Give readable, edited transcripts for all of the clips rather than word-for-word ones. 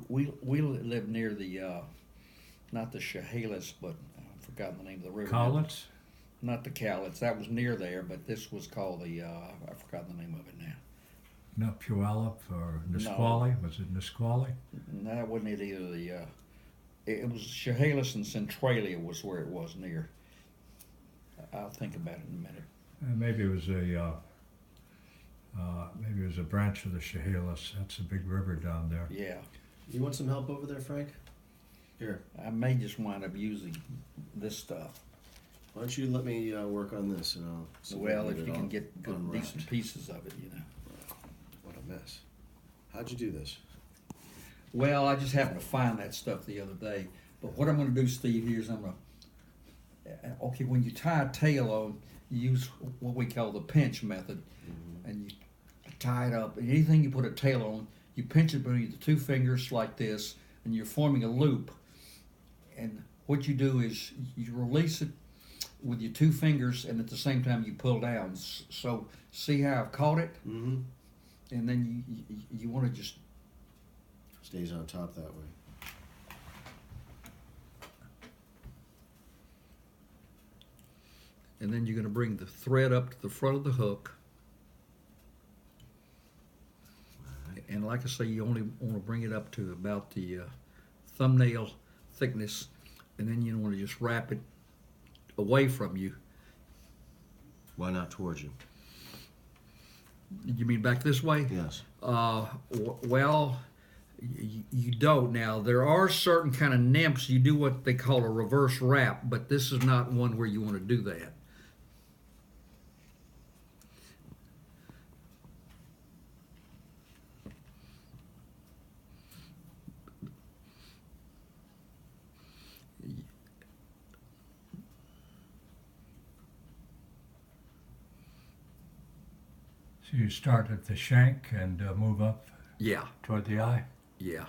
we live near the not the Chehalis, but I've forgotten the name of the river. Cowlitz? Not the Cowlitz. That was near there, but this was called the I've forgotten the name of it now. No, Puyallup or Nisqually? No. Was it Nisqually? No, that wasn't it either. It was Chehalis and Centralia was where it was near. I'll think about it in a minute. Maybe it was a branch of the Chehalis. That's a big river down there. Yeah. You want some help over there, Frank? Here. I may just wind up using this stuff. Why don't you let me work on this, and I'll see Well, if you can get good, decent pieces of it, you know. What a mess. How'd you do this? Well, I just happened to find that stuff the other day. But what I'm going to do, Steve, here is I'm going to, okay, when you tie a tail on, you use what we call the pinch method. Mm-hmm. And you tie it up. And anything you put a tail on, you pinch it between the two fingers like this, and you're forming a loop. And what you do is you release it with your two fingers, and at the same time you pull down. So see how I've caught it? Mm-hmm. And then you want to just... Stays on top that way. And then you're going to bring the thread up to the front of the hook. Right. And like I say, you only want to bring it up to about the thumbnail thickness, and then you want to just wrap it away from you. Why not towards you? You mean back this way? Yes. Well, you don't. Now, there are certain kind of nymphs, you do what they call a reverse wrap, but this is not one where you want to do that. So you start at the shank and move up toward the eye? Yeah.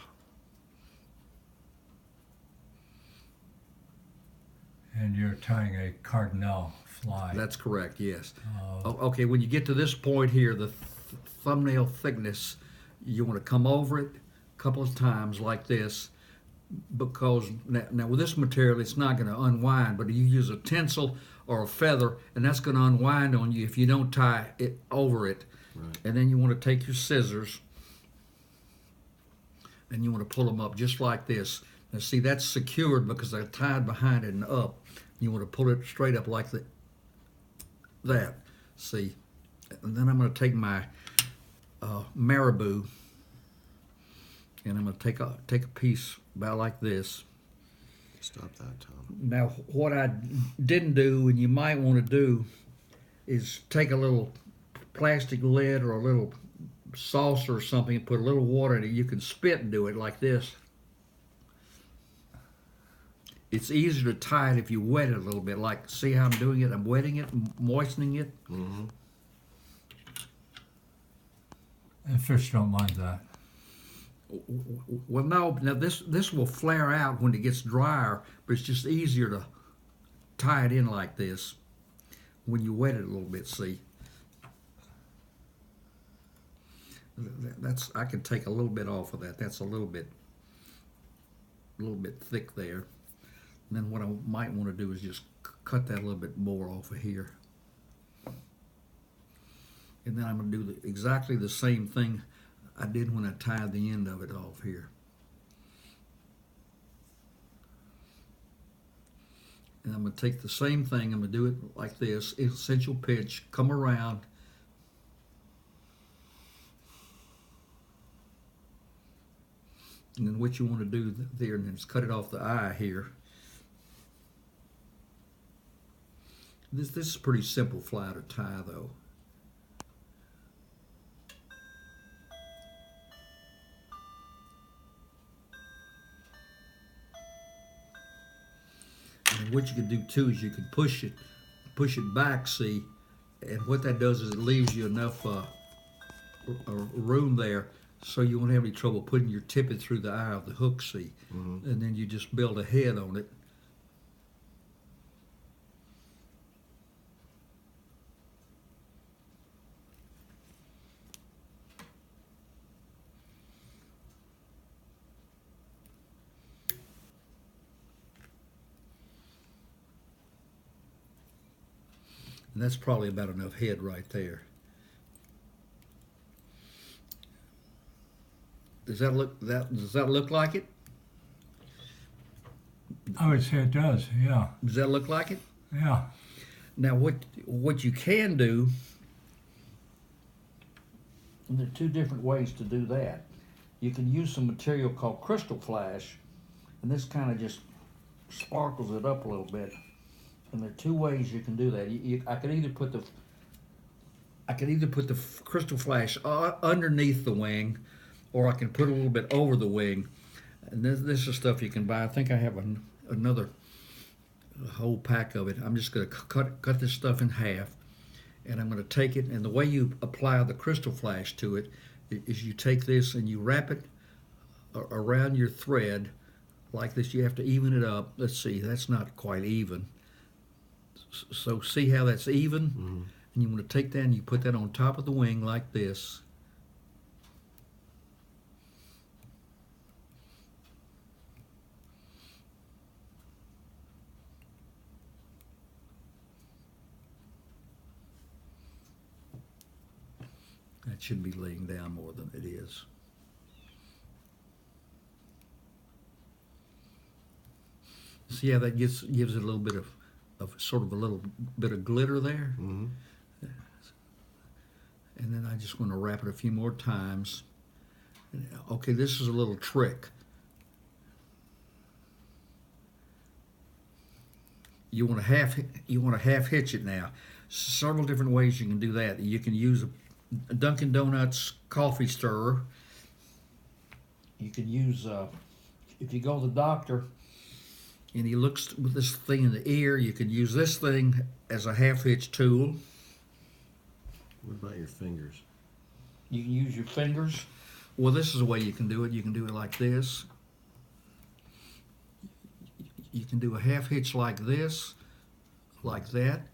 And you're tying a Cardinelle Fly. That's correct, yes. Okay, when you get to this point here, the thumbnail thickness, you want to come over it a couple of times like this, because now with this material, it's not going to unwind, but you use a tinsel or a feather, and that's going to unwind on you if you don't tie it over it. Right. And then you want to take your scissors, and you want to pull them up just like this. Now see, that's secured because they're tied behind it and up. You want to pull it straight up like that. See, and then I'm going to take my marabou, and I'm going to take a piece about like this. Stop that, Tom. Now, what I didn't do, and you might want to do, is take a little plastic lid or a little saucer or something and put a little water in it. You can spit and do it like this. It's easier to tie it if you wet it a little bit. Like, see how I'm doing it? I'm wetting it, moistening it. Mm-hmm. And fish don't mind that. Well, no. Now this will flare out when it gets drier, but it's just easier to tie it in like this when you wet it a little bit. See, I can take a little bit off of that. That's a little bit thick there. And then what I might want to do is just cut that a little bit more off of here. And then I'm going to do exactly the same thing I did when I tied the end of it off here. And I'm going to take the same thing, I'm going to do it like this, essential pitch, come around, and then what you want to do there, and then just cut it off the eye here. This is a pretty simple fly to tie, though. And what you can do too is you can push it back, see, and what that does is it leaves you enough room there so you won't have any trouble putting your tippet through the eye of the hook, see. Mm-hmm. And then you just build a head on it. And that's probably about enough head right there. Does that look like it? I would say it does, yeah. Does that look like it? Yeah. Now what you can do, and there are two different ways to do that. You can use some material called crystal flash, and this kind of just sparkles it up a little bit. And there are two ways you can do that. I could either put the crystal flash underneath the wing, or I can put a little bit over the wing. And this is stuff you can buy. I think I have another whole pack of it. I'm just going to cut this stuff in half, and I'm going to take it. And the way you apply the crystal flash to it is you take this and you wrap it around your thread like this. You have to even it up. Let's see, that's not quite even. So see how that's even? Mm-hmm. And you want to take that and you put that on top of the wing like this. That should be laying down more than it is. See how that gives it a little bit of sort of a little bit of glitter there? Mm-hmm. And then I just want to wrap it a few more times. Okay, this is a little trick. You want to half hitch it now. Several different ways you can do that. You can use a Dunkin' Donuts coffee stirrer. You can use if you go to the doctor and he looks with this thing in the ear, you can use this thing as a half hitch tool. What about your fingers? You can use your fingers. Well, this is a way you can do it. You can do it like this. You can do a half hitch like this, like that.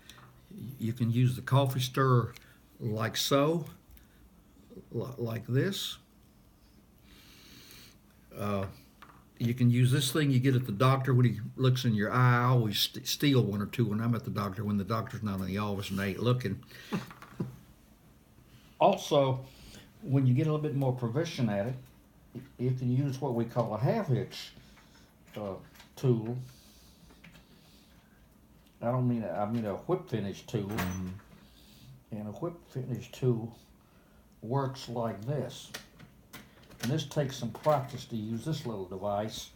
You can use the coffee stirrer like so, like this. You can use this thing you get at the doctor when he looks in your eye. I always steal one or two when I'm at the doctor, when the doctor's not in the office and they ain't looking. Also, when you get a little bit more proficient at it, you can use what we call a half hitch tool. I mean a whip finish tool. Mm-hmm. And a whip finish tool works like this. And this takes some practice to use this little device.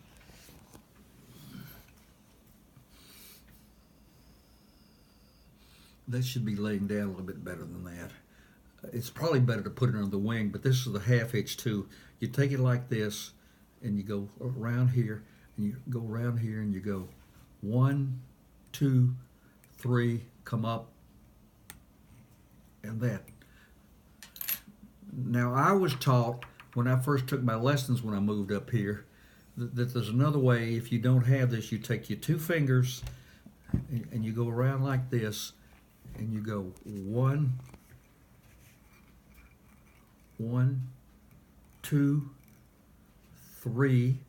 That should be laying down a little bit better than that. It's probably better to put it on the wing, but this is the half hitch too. You take it like this, and you go around here, and you go around here, and you go 1, 2, 3, come up, and that. Now, I was taught when I first took my lessons when I moved up here that there's another way. If you don't have this, you take your two fingers and you go around like this, and you go 1, 2, 3.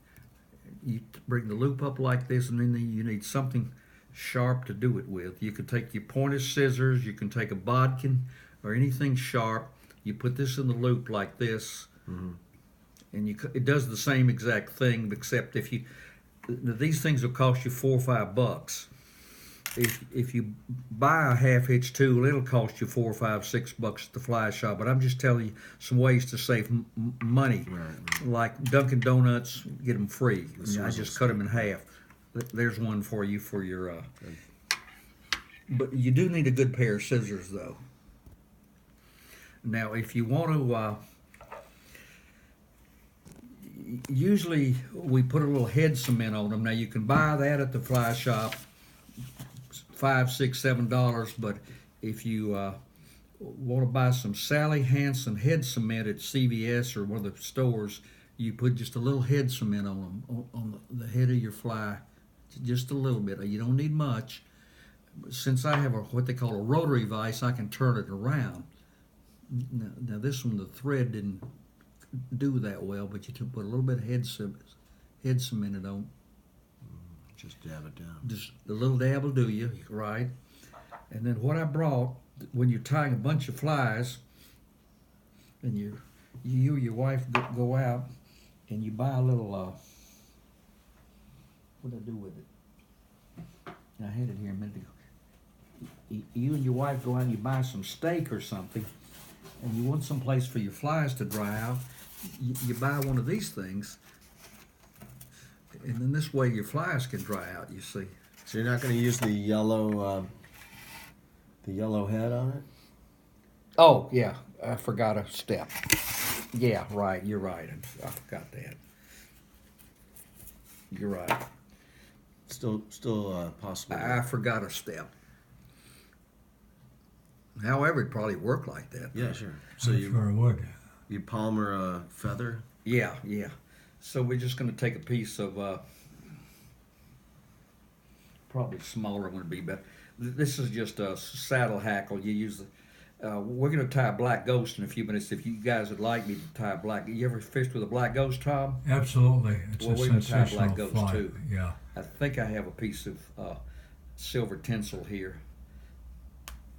You bring the loop up like this, and then you need something sharp to do it with. You can take your pointed scissors, you can take a bodkin or anything sharp. You put this in the loop like this, Mm-hmm. and it does the same exact thing, except these things will cost you $4 or $5. If you buy a half hitch tool, it'll cost you $4 or $6 at the fly shop. But I'm just telling you some ways to save money. Right. Like Dunkin' Donuts, get them free. I just cut them in half. There's one for you for your. But you do need a good pair of scissors, though. Now, if you want to, usually we put a little head cement on them. Now, you can buy that at the fly shop, $5, $6, $7. But if you want to buy some Sally Hansen head cement at CVS or one of the stores, you put just a little head cement on them, on the head of your fly, just a little bit. You don't need much. Since I have what they call a rotary vise, I can turn it around. Now this one, the thread didn't do that well, but you put a little bit of head cemented on. Just dab it down. Just a little dab will do you, right? And then what I brought, when you're tying a bunch of flies, and you and your wife go out, and you buy a little, what did I do with it? I had it here a minute ago. You and your wife go out and you buy some steak or something, and you want some place for your flies to dry out, you buy one of these things, and then this way your flies can dry out, you see. So you're not going to use the yellow head on it? Oh, yeah, I forgot a step. Yeah, right, you're right. I forgot that. You're right. Still possible. I forgot a step. However, it'd probably work like that. Yeah, sure. So I'm sure it would. you palmer a feather? Yeah. So we're just going to take a piece of, probably smaller one would be better. This is just a saddle hackle. You use we're going to tie a black ghost in a few minutes. If you guys would like me to tie a black, you ever fished with a black ghost, Tom? Absolutely. It's Well, a we're going to tie a sensational black ghost fly. too. Yeah. I think I have a piece of silver tinsel here,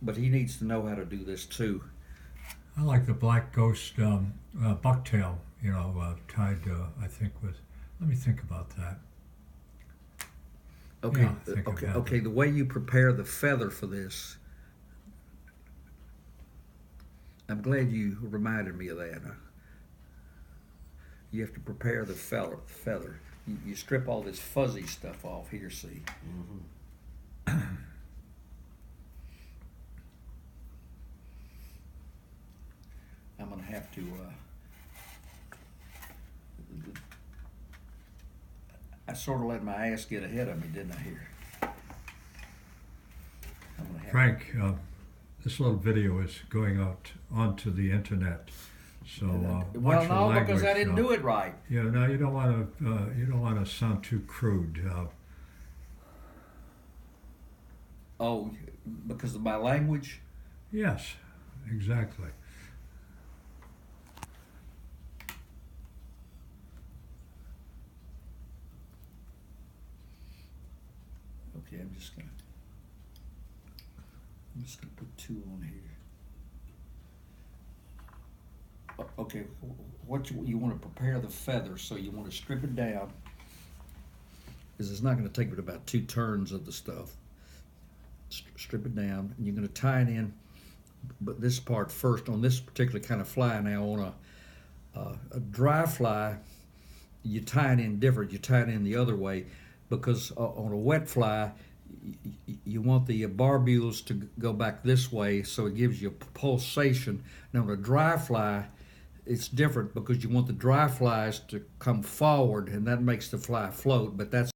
but he needs to know how to do this too. I like the black ghost bucktail, tied, I think with, let me think about that. Okay, Yeah, I think I've got okay. it. The way you prepare the feather for this, I'm glad you reminded me of that. You have to prepare the feather. You strip all this fuzzy stuff off here, see? Mm-hmm. I'm going to have to, I sort of let my ass get ahead of me, didn't I, here? I'm gonna have Frank, this little video is going out onto the internet, so well, watch your no, language. because I didn't do it right. Yeah, no, you don't want to sound too crude. Oh, because of my language? Yes, exactly. Okay, I'm just gonna put two on here. Okay, what you want to prepare the feather, so you want to strip it down, because it's not going to take but about 2 turns of the stuff. Strip it down, and you're going to tie it in, but this part first on this particular kind of fly. Now on a dry fly, you tie it in different. You tie it in the other way, because on a wet fly, you want the barbules to go back this way, so it gives you a pulsation. Now on a dry fly, it's different, because you want the dry flies to come forward, and that makes the fly float, but that's